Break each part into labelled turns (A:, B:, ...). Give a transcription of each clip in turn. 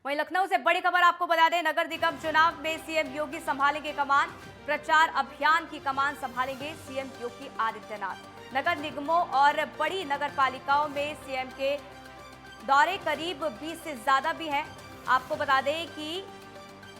A: वहीं लखनऊ से बड़ी खबर आपको बता दें, नगर निगम चुनाव में सीएम योगी संभालेंगे कमान। प्रचार अभियान की कमान संभालेंगे सीएम योगी आदित्यनाथ। नगर निगमों और बड़ी नगर पालिकाओं में सीएम के दौरे करीब 20 से ज्यादा भी हैं। आपको बता दें कि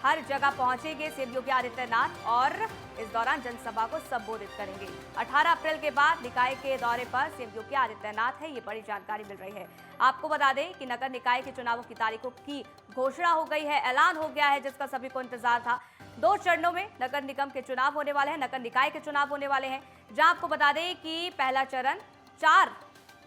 A: हर जगह पहुंचेंगे सीएम योगी आदित्यनाथ और इस दौरान जनसभा को संबोधित करेंगे। 18 अप्रैल के बाद निकाय के दौरे पर सीएम योगी आदित्यनाथ है, ये बड़ी जानकारी मिल रही है। आपको बता दें कि नगर निकाय के चुनावों की तारीखों की घोषणा हो गई है, ऐलान हो गया है, जिसका सभी को इंतजार था। 2 चरणों में नगर निगम के चुनाव होने वाले हैं, नगर निकाय के चुनाव होने वाले हैं, जहां आपको बता दें कि पहला चरण 4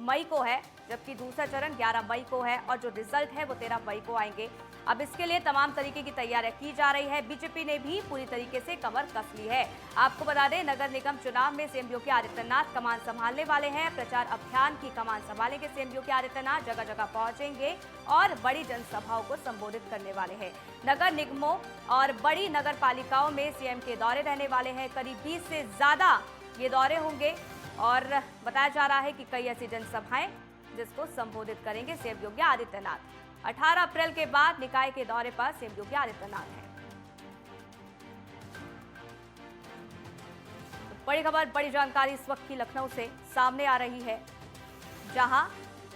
A: मई को है, जबकि दूसरा चरण 11 मई को है और जो रिजल्ट है वो 13 मई को आएंगे। अब इसके लिए तमाम तरीके की तैयारियां की जा रही है। बीजेपी ने भी पूरी तरीके से कमर कस ली है। आपको बता दें, नगर निगम चुनाव में सीएम योगी आदित्यनाथ कमान संभालने वाले हैं। प्रचार अभियान की कमान संभालेंगे सीएम योगी आदित्यनाथ, जगह जगह पहुंचेंगे और बड़ी जनसभाओं को संबोधित करने वाले हैं। नगर निगमों और बड़ी नगर पालिकाओं में सीएम के दौरे रहने वाले हैं। करीब 20 से ज्यादा ये दौरे होंगे और बताया जा रहा है कि कई ऐसी जनसभाएं जिसको संबोधित करेंगे सीएम योगी आदित्यनाथ। 18 अप्रैल के बाद निकाय के दौरे पर सीएम योगी आदित्यनाथ हैं। बड़ी खबर, बड़ी जानकारी इस वक्त की लखनऊ से सामने आ रही है, जहां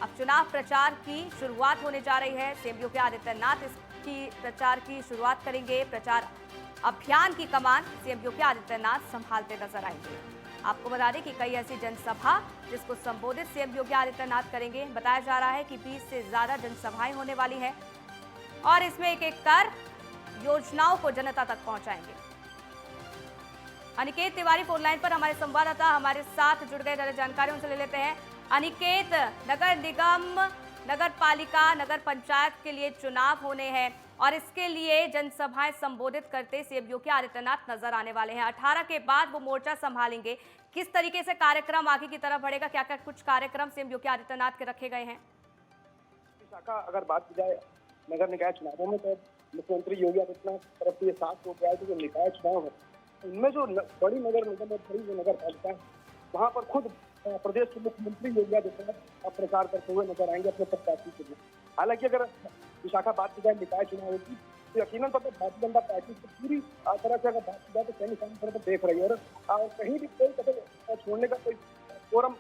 A: अब चुनाव प्रचार की शुरुआत होने जा रही है। सीएम योगी आदित्यनाथ इसकी प्रचार की शुरुआत करेंगे। प्रचार अभियान की कमान सीएम योगी आदित्यनाथ संभालते नजर आएंगे। आपको बता दें कि कई ऐसी जनसभा जिसको संबोधित सीएम योगी आदित्यनाथ करेंगे। बताया जा रहा है कि 20 से ज्यादा जनसभाएं होने वाली हैं और इसमें एक एक कर योजनाओं को जनता तक पहुंचाएंगे। अनिकेत तिवारी फोन लाइन पर हमारे संवाददाता हमारे साथ जुड़ गए, ज्यादा जानकारी उनसे ले लेते हैं। अनिकेत, नगर निगम, नगर पालिका, नगर पंचायत के लिए चुनाव होने हैं और इसके लिए जनसभाएं संबोधित करते सीएम योगी आदित्यनाथ नजर आने वाले हैं। 18 के बाद वो मोर्चा संभालेंगे। किस तरीके से कार्यक्रम आगे की तरफ बढ़ेगा, क्या क्या कुछ कार्यक्रम सीएम योगी आदित्यनाथ के रखे गए हैं?
B: शाखा अगर बात की जाए नगर निकाय चुनावों में, तो मुख्यमंत्री योगी आदित्यनाथ की तरफ से ये साफ हो गया है कि जो निकाय चुनाव है उनमें जो बड़ी नगर निगम और बड़ी जो नगर पालिका है वहाँ पर खुद प्रदेश के मुख्यमंत्री योगी आदित्यनाथ प्रचार करते हुए नजर आएंगे अपने प्रत्याशी के लिए। हालांकि अगर विशाखा बात की जाए निकाय चुनाव की, तो यकीनन तौर पर भारतीय जनता पार्टी से पूरी तरह से अगर बात की जाए तो सैन्य पर देख रही है और कहीं भी कोई कसर छोड़ने का कोई फोरम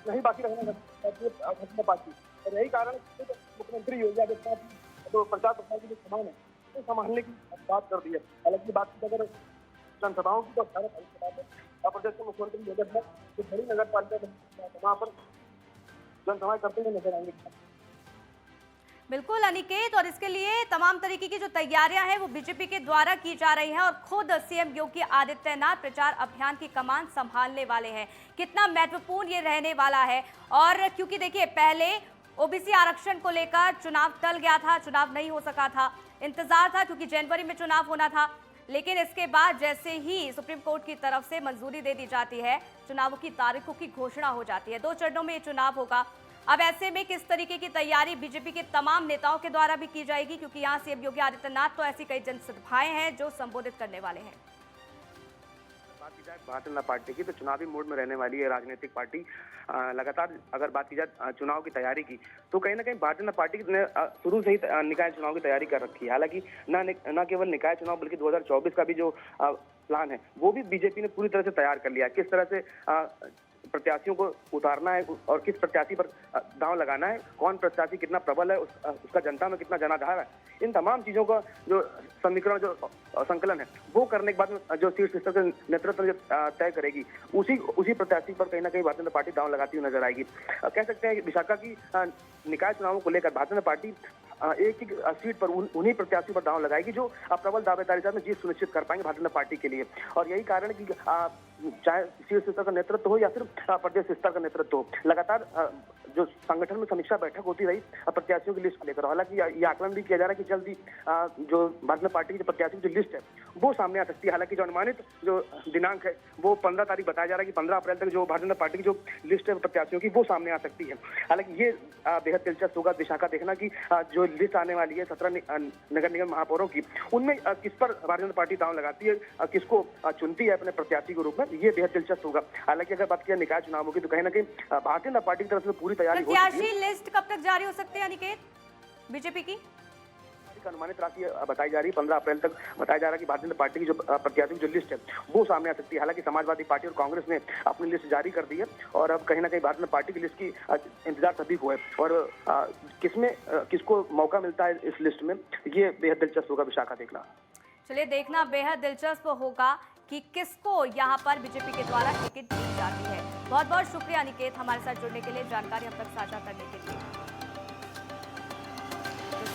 B: नहीं बाकी रहने भारतीय पार्टी। और यही कारण मुख्यमंत्री योगी आदित्यनाथ जो प्रचार प्रसार की जो कमान है वो संभालने की बात कर दी है। हालांकि बात की अगर जनसभाओं की, तो 18 तारीख के बाद प्रदेश के मुख्यमंत्री योगी आदित्यनाथ जो बड़ी नगर पालिका वहाँ पर जनसभाएं करते हुए नजर आएंगे।
A: बिल्कुल अनिकेत, और इसके लिए तमाम तरीके की जो तैयारियां हैं वो बीजेपी के द्वारा की जा रही हैं और खुद सीएम योगी आदित्यनाथ प्रचार अभियान की कमान संभालने वाले हैं। कितना महत्वपूर्ण ये रहने वाला है, और क्योंकि देखिए पहले ओबीसी आरक्षण को लेकर चुनाव टल गया था, चुनाव नहीं हो सका था, इंतजार था क्योंकि जनवरी में चुनाव होना था, लेकिन इसके बाद जैसे ही सुप्रीम कोर्ट की तरफ से मंजूरी दे दी जाती है, चुनावों की तारीखों की घोषणा हो जाती है। 2 चरणों में ये चुनाव होगा। अब ऐसे में किस तरीके की तैयारी बीजेपी के तमाम नेताओं के द्वारा भी की जाएगी, क्योंकि यहाँ सीएम योगी आदित्यनाथ तो ऐसी कई जनसभाएं हैं जो संबोधित करने वाले हैं।
B: बात की जाए भारतीय जनता पार्टी की, तो चुनावी मोड में रहने वाली है राजनीतिक पार्टी। लगातार अगर बात की जाए चुनाव की तैयारी की, तो कहीं ना कहीं भारतीय जनता पार्टी ने शुरू से ही निकाय चुनाव की तैयारी कर रखी है। हालांकि न केवल निकाय चुनाव बल्कि 2024 का भी जो प्लान है वो भी बीजेपी ने पूरी तरह से तैयार कर लिया है। किस तरह से प्रत्याशियों को उतारना है और किस प्रत्याशी पर दांव लगाना है, कौन प्रत्याशी कितना प्रबल है, उसका जनता में कितना जनाधार है, इन तमाम चीजों का जो समीकरण, जो संकलन है वो करने के बाद जो शीर्ष स्तर से नेतृत्व तय करेगी उसी प्रत्याशी पर कहीं ना कहीं भारतीय जनता पार्टी दांव लगाती हुई नजर आएगी। कह सकते हैं विशाखा की निकाय चुनावों को लेकर भारतीय जनता पार्टी एक ही सीट पर उन्हीं प्रत्याशी पर दांव लगाएगी जो प्रबल दावेदारी के साथ जीत सुनिश्चित कर पाएंगे भारतीय जनता पार्टी के लिए। और यही कारण है कि चाहे शीर्ष स्तर का नेतृत्व हो या फिर प्रदेश स्तर का नेतृत्व हो, लगातार जो संगठन में समीक्षा बैठक होती रही प्रत्याशियों की लिस्ट लेकर। हालांकि ये आकलन भी किया जा रहा है कि जल्दी जो भारतीय जनता पार्टी की जो प्रत्याशियों की जो लिस्ट है वो सामने आ सकती है। हालांकि जो अनुमानित जो दिनांक है वो 15 तारीख बताया जा रहा है कि 15 अप्रैल तक जो भारतीय जनता पार्टी की जो लिस्ट है प्रत्याशियों की वो सामने आ सकती है। हालांकि ये बेहद दिलचस्प होगा विशाखा देखना कि जो लिस्ट आने वाली है 17 नगर निगम महापौरों की, उनमें किस पर भारतीय जनता पार्टी दांव लगाती है, किसको चुनती है अपने प्रत्याशी के रूप में, ये बेहद दिलचस्प होगा। हालांकि अगर बात किया निकाय चुनावों की, तो कहीं ना कहीं भारतीय जनता पार्टी की तरफ से पूरी तैयारी
A: प्रत्याशी लिस्ट कब तक जारी हो सकती है अनिकेत बीजेपी की?
B: जिसका अनुमानित राशि बताई जा रही है 15 अप्रैल तक बताया जा रहा है कि भारतीय जनता पार्टी की जो प्रत्याशियों की जो लिस्ट है वो सामने आ सकती है। हालांकि समाजवादी पार्टी और कांग्रेस ने अपनी लिस्ट जारी कर दी है और अब कहीं ना कहीं भारतीय जनता पार्टी की लिस्ट की इंतजार सभी को है और किसको मौका मिलता है इस लिस्ट में, ये बेहद दिलचस्प होगा विशाखा देखना।
A: चलिए देखना बेहद दिलचस्प होगा कि किसको यहाँ पर बीजेपी के द्वारा टिकट दी जाती है। बहुत बहुत शुक्रिया निकेत हमारे साथ जुड़ने के लिए, जानकारी हम तक साझा करने के लिए।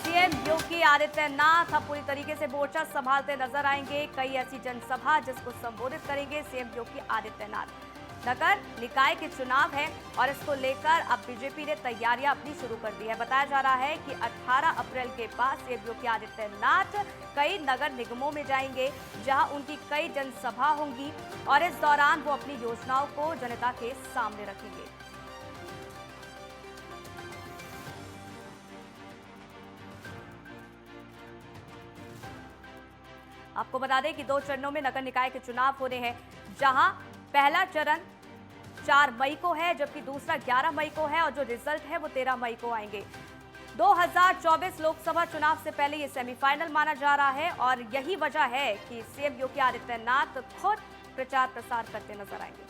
A: सीएम योगी आदित्यनाथ अब पूरी तरीके से मोर्चा संभालते नजर आएंगे। कई ऐसी जनसभा जिसको संबोधित करेंगे सीएम योगी आदित्यनाथ। नगर निकाय के चुनाव है और इसको लेकर अब बीजेपी ने तैयारियां अपनी शुरू कर दी है। बताया जा रहा है कि 18 अप्रैल के बाद सीएम योगी आदित्यनाथ कई नगर निगमों में जाएंगे जहां उनकी कई जनसभा होंगी और इस दौरान वो अपनी योजनाओं को जनता के सामने रखेंगे। आपको बता दें कि 2 चरणों में नगर निकाय के चुनाव होने हैं, जहां पहला चरण 4 मई को है जबकि दूसरा 11 मई को है और जो रिजल्ट है वो 13 मई को आएंगे। 2024 लोकसभा चुनाव से पहले ये सेमीफाइनल माना जा रहा है और यही वजह है कि सीएम योगी आदित्यनाथ खुद प्रचार प्रसार करते नजर आएंगे।